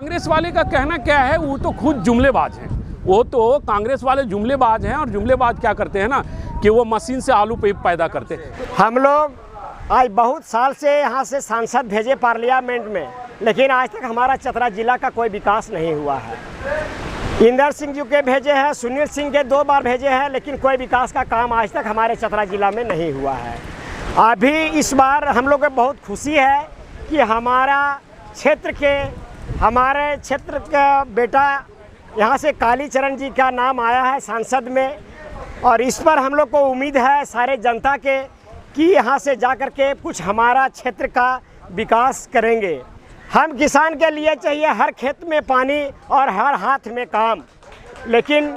कांग्रेस वाले का कहना क्या है, वो तो खुद जुमलेबाज हैं। वो तो कांग्रेस वाले जुमलेबाज हैं, और जुमलेबाज क्या करते हैं ना कि वो मशीन से आलू पैदा करते हैं। हम लोग आज बहुत साल से यहाँ से सांसद भेजे पार्लियामेंट में, लेकिन आज तक हमारा चतरा जिला का कोई विकास नहीं हुआ है। इंदर सिंह जी के भेजे हैं, सुनील सिंह के 2 बार भेजे हैं, लेकिन कोई विकास का काम आज तक हमारे चतरा जिला में नहीं हुआ है। अभी इस बार हम लोग को बहुत खुशी है कि हमारे क्षेत्र का बेटा यहाँ से कालीचरण जी का नाम आया है सांसद में, और इस पर हम लोग को उम्मीद है सारे जनता के कि यहाँ से जा कर के कुछ हमारा क्षेत्र का विकास करेंगे। हम किसान के लिए चाहिए हर खेत में पानी और हर हाथ में काम, लेकिन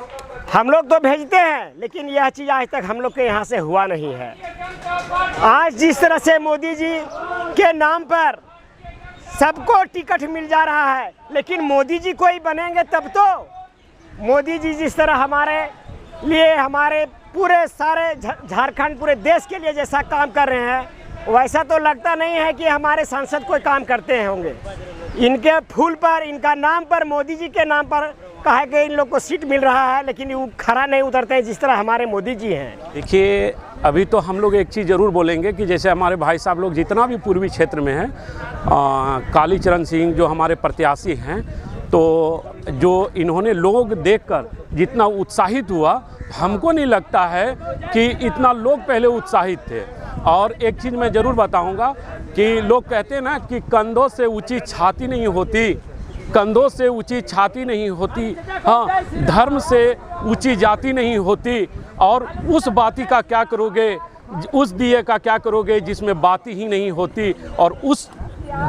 हम लोग तो भेजते हैं, लेकिन यह चीज़ आज तक हम लोग के यहाँ से हुआ नहीं है। आज जिस तरह से मोदी जी के नाम पर सबको टिकट मिल जा रहा है, लेकिन मोदी जी कोई बनेंगे तब तो। मोदी जी जिस तरह हमारे लिए, हमारे पूरे सारे झारखंड, पूरे देश के लिए जैसा काम कर रहे हैं, वैसा तो लगता नहीं है कि हमारे सांसद कोई काम करते हैं होंगे। इनके फूल पर, इनका नाम पर, मोदी जी के नाम पर कहा कि इन लोग को सीट मिल रहा है, लेकिन वो खरा नहीं उतरते हैं जिस तरह हमारे मोदी जी हैं। देखिए, अभी तो हम लोग एक चीज़ ज़रूर बोलेंगे कि जैसे हमारे भाई साहब लोग जितना भी पूर्वी क्षेत्र में हैं, कालीचरण सिंह जो हमारे प्रत्याशी हैं, तो जो इन्होंने लोग देखकर जितना उत्साहित हुआ, हमको नहीं लगता है कि इतना लोग पहले उत्साहित थे। और एक चीज़ मैं ज़रूर बताऊंगा कि लोग कहते हैं ना कि कंधों से ऊंची छाती नहीं होती, कंधों से ऊंची छाती नहीं होती, हाँ, धर्म से ऊंची जाति नहीं होती। और उस बाती का क्या करोगे, उस दिए का क्या करोगे जिसमें बाती ही नहीं होती, और उस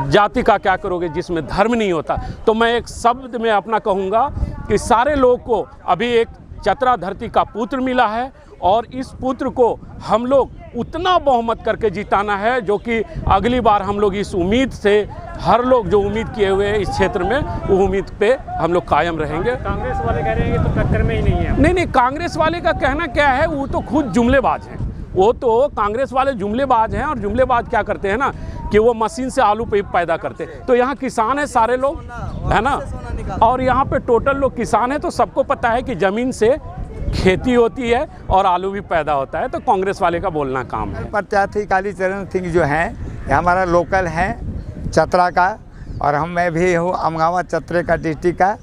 जाति का क्या करोगे जिसमें धर्म नहीं होता। तो मैं एक शब्द में अपना कहूँगा कि सारे लोग को अभी एक चतरा धरती का पुत्र मिला है, और इस पुत्र को हम लोग उतना बहुमत करके जिताना है जो कि अगली बार हम लोग इस उम्मीद से, हर लोग जो उम्मीद किए हुए हैं इस क्षेत्र में, वो उम्मीद पे हम लोग कायम रहेंगे। कांग्रेस वाले कह रहे हैं कि तो टक्कर में ही नहीं है। नहीं, कांग्रेस वाले का कहना क्या है, वो तो खुद जुमलेबाज हैं। वो तो कांग्रेस वाले जुमलेबाज हैं, और जुमलेबाज क्या करते हैं ना कि वो मशीन से आलू पैदा करते हैं। तो यहाँ किसान है सारे लोग, है ना, और यहाँ पे टोटल लोग किसान हैं, तो सबको पता है कि ज़मीन से खेती होती है और आलू भी पैदा होता है। तो कांग्रेस वाले का बोलना काम है। प्रत्याशी कालीचरण सिंह जो हैं, ये हमारा लोकल हैं चतरा का, और मैं भी हूँ अमगावा चतरे का डिस्ट्रिक्ट का।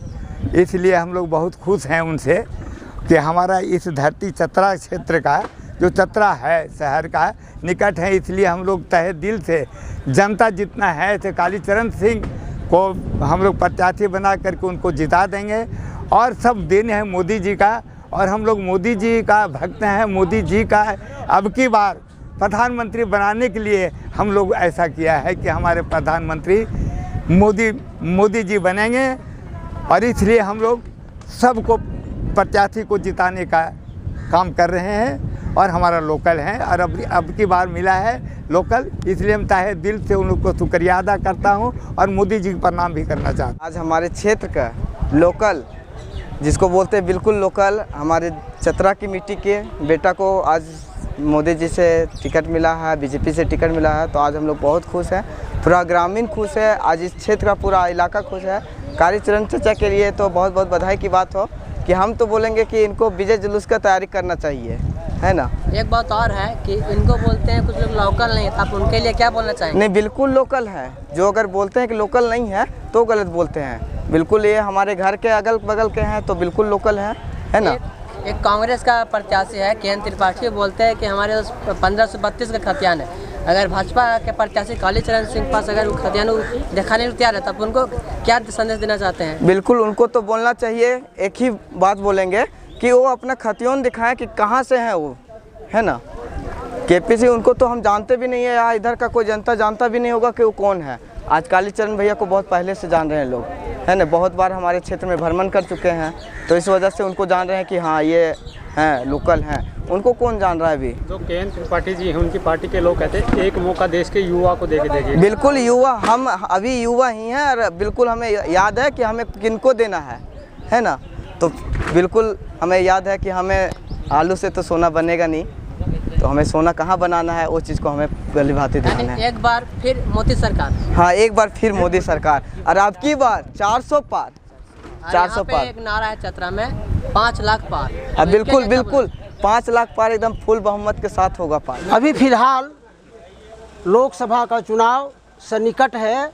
इसलिए हम लोग बहुत खुश हैं उनसे कि हमारा इस धरती चतरा क्षेत्र का, जो चतरा है शहर का निकट है, इसलिए हम लोग तहे दिल से जनता जितना है तो कालीचरण सिंह को हम लोग प्रत्याशी बना करके उनको जिता देंगे। और सब दिन है मोदी जी का, और हम लोग मोदी जी का भक्त हैं। मोदी जी का अब की बार प्रधानमंत्री बनाने के लिए हम लोग ऐसा किया है कि हमारे प्रधानमंत्री मोदी जी बनेंगे, और इसलिए हम लोग सबको प्रत्याशी को जिताने का काम कर रहे हैं। और हमारा लोकल है, और अब की बार मिला है लोकल, इसलिए हम तहे दिल से उन लोग को शुक्रिया अदा करता हूं, और मोदी जी को प्रणाम भी करना चाहता हूं। आज हमारे क्षेत्र का लोकल, जिसको बोलते हैं बिल्कुल लोकल, हमारे चतरा की मिट्टी के बेटा को आज मोदी जी से टिकट मिला है, बीजेपी से टिकट मिला है, तो आज हम लोग बहुत खुश हैं। पूरा ग्रामीण खुश है, आज इस क्षेत्र का पूरा इलाका खुश है। कालीचरण चाचा के लिए तो बहुत बहुत बधाई की बात हो कि हम तो बोलेंगे कि इनको विजय जुलूस का तैयारी करना चाहिए, है ना। एक बात और है कि इनको बोलते हैं कुछ लोग लोकल नहीं, आप उनके लिए क्या बोलना चाहेंगे? नहीं, बिल्कुल लोकल है। जो अगर बोलते हैं कि लोकल नहीं है तो गलत बोलते हैं। बिल्कुल ये हमारे घर के अगल बगल के हैं, तो बिल्कुल लोकल है ना। एक कांग्रेस का प्रत्याशी है केएन त्रिपाठी, बोलते हैं कि हमारे 1532 का खतियान है। अगर भाजपा के प्रत्याशी कालीचरण सिंह पास अगर वो खतियान दिखाने को तैयार है, तब उनको क्या संदेश देना चाहते हैं? बिल्कुल उनको तो बोलना चाहिए, एक ही बात बोलेंगे कि वो अपना खतियान दिखाएं कि कहाँ से हैं वो, है ना। केपीसी उनको तो हम जानते भी नहीं है, यहाँ इधर का कोई जनता जानता भी नहीं होगा कि वो कौन है। आज कालीचरण भैया को बहुत पहले से जान रहे हैं लोग, है ना, बहुत बार हमारे क्षेत्र में भ्रमण कर चुके हैं, तो इस वजह से उनको जान रहे हैं कि हाँ ये हैं, लोकल हैं। उनको कौन जान रहा है अभी? जो केएन त्रिपाठी जी हैं, उनकी पार्टी के लोग कहते हैं एक मौका देश के युवा को देके देंगे। बिल्कुल युवा, हम अभी युवा ही हैं, और बिल्कुल हमें याद है कि हमें किनको देना है ना। तो बिल्कुल हमें याद है कि हमें आलू से तो सोना बनेगा नहीं, तो हमें सोना कहाँ बनाना है, वो चीज़ को हमें भली भांति ध्यान है। एक बार फिर मोदी सरकार। हाँ, एक बार फिर मोदी सरकार, और अब की बार 400 पार, 400 पार। एक नारा है चतरा में 5 लाख पार। हाँ बिल्कुल बिल्कुल, 5 लाख पार एकदम फुल बहुमत के साथ होगा पार। अभी फिलहाल लोकसभा का चुनाव सन्निकट है।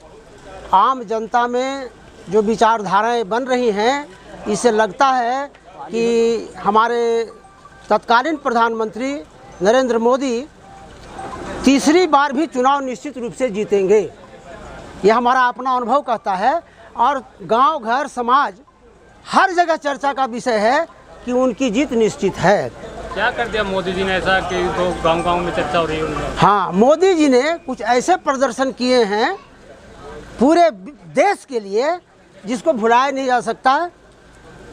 आम जनता में जो विचारधाराएं बन रही हैं, इससे लगता है कि हमारे तत्कालीन प्रधानमंत्री नरेंद्र मोदी तीसरी बार भी चुनाव निश्चित रूप से जीतेंगे। यह हमारा अपना अनुभव कहता है, और गांव घर समाज हर जगह चर्चा का विषय है कि उनकी जीत निश्चित है। क्या कर दिया मोदी जी ने ऐसा कि तो गांव-गांव में चर्चा हो रही है? हाँ, मोदी जी ने कुछ ऐसे प्रदर्शन किए हैं पूरे देश के लिए जिसको भुलाया नहीं जा सकता।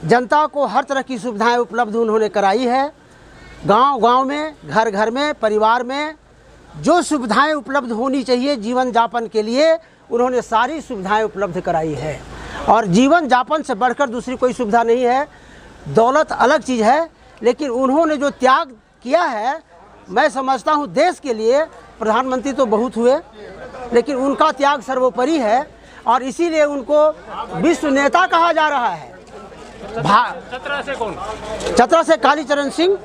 जनता को हर तरह की सुविधाएं उपलब्ध उन्होंने कराई है। गांव-गांव में, घर घर में, परिवार में जो सुविधाएं उपलब्ध होनी चाहिए जीवन यापन के लिए, उन्होंने सारी सुविधाएं उपलब्ध कराई है। और जीवन यापन से बढ़कर दूसरी कोई सुविधा नहीं है। दौलत अलग चीज़ है, लेकिन उन्होंने जो त्याग किया है, मैं समझता हूँ देश के लिए प्रधानमंत्री तो बहुत हुए, लेकिन उनका त्याग सर्वोपरि है, और इसीलिए उनको विश्व नेता कहा जा रहा है। चतरा से कौन? चतरा से कालीचरण सिंह।